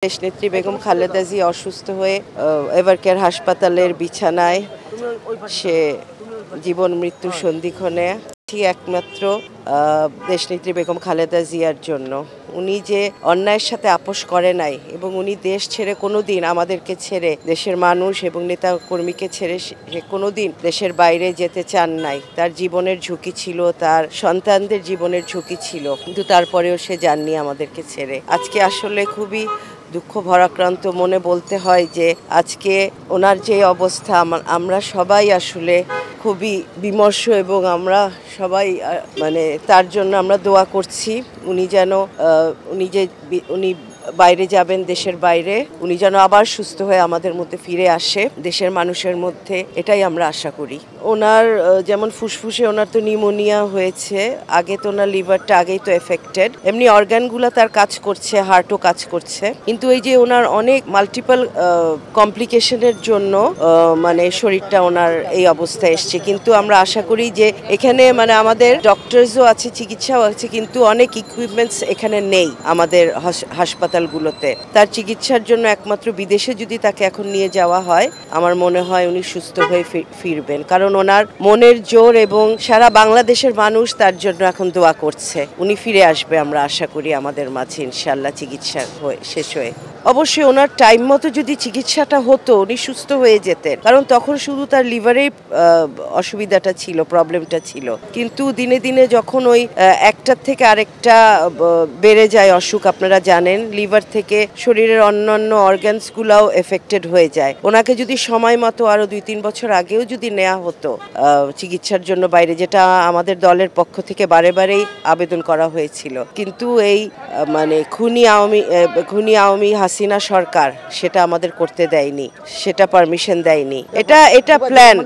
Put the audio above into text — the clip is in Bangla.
দেশনেত্রী বেগম খালেদা জিয়া অসুস্থ হয়ে এভারকেয়ার হাসপাতালের বিছানায় সে জীবন মৃত্যুর সন্ধিক্ষণে একমাত্র দেশনেত্রী বেগম খালেদা জিয়ার জন্য। উনি যে অন্যায়ের সাথে আপোষ করে নাই এবং উনি দেশ ছেড়ে কোনোদিন আমাদেরকে ছেড়ে, দেশের মানুষ এবং নেতা কর্মীকে ছেড়ে সে কোনোদিন দেশের বাইরে যেতে চান নাই। তার জীবনের ঝুঁকি ছিল, তার সন্তানদের জীবনের ঝুঁকি ছিল, কিন্তু তারপরেও সে যাননি আমাদেরকে ছেড়ে। আজকে আসলে খুবই দুঃখ ভরাক্রান্ত মনে বলতে হয় যে আজকে ওনার যে অবস্থা, আমরা সবাই আসলে খুবই বিমর্ষ এবং আমরা সবাই তার জন্য আমরা দোয়া করছি। উনি বাইরে যাবেন, দেশের বাইরে, উনি যেন আবার সুস্থ হয়ে আমাদের মধ্যে ফিরে আসে, দেশের মানুষের মধ্যে, এটাই আমরা আশা করি। ওনার যেমন ফুসফুসে ওনার তো নিউমোনিয়া হয়েছে, আগে তো ওনার লিভারটা আগেই তো এফেক্টেড, এমনি অর্গানগুলো তার কাজ করছে, হার্টও কাজ করছে, কিন্তু এই যে ওনার অনেক মাল্টিপল কমপ্লিকেশনের জন্য শরীরটা ওনার এই অবস্থায় এসছে। কিন্তু আমরা আশা করি যে এখানে আমাদের ডক্টরসও আছে, চিকিৎসাও আছে, কিন্তু অনেক ইকুইপমেন্টস এখানে নেই আমাদের হাসপাতালগুলোতে। তার চিকিৎসার জন্য একমাত্র বিদেশে যদি তাকে এখন নিয়ে যাওয়া হয়, আমার মনে হয় উনি সুস্থ হয়ে ফিরবেন, কারণ ওনার মনের জোর এবং সারা বাংলাদেশের মানুষ তার জন্য এখন দোয়া করছে। উনি ফিরে আসবে আমরা আশা করি আমাদের মাঝে ইনশাআল্লাহ, চিকিৎসা শেষ হয়ে। অবশ্যই ওনার টাইম মতো যদি চিকিৎসাটা হতো উনি সুস্থ হয়ে যেতেন, কারণ তখন শুধু তার লিভারেই অসুবিধাটা ছিল, প্রবলেমটা ছিল। কিন্তু দিনে দিনে যখন ওই একটার থেকে আরেকটা বেড়ে যায় অসুখ, আপনারা জানেন, লিভার থেকে শরীরের অন্যান্য অর্গানসগুলোও এফেক্টেড হয়ে যায়। ওনাকে যদি সময় মতো আরো 2-3 বছর আগেও যদি নেওয়া হতো চিকিৎসার জন্য বাইরে, যেটা আমাদের দলের পক্ষ থেকে বারেবারেই আবেদন করা হয়েছিল, কিন্তু এই খুনি আওয়ামী হাসিনা সরকার সেটা আমাদের করতে দেয়নি, সেটা পারমিশন দেয়নি। এটা প্ল্যান।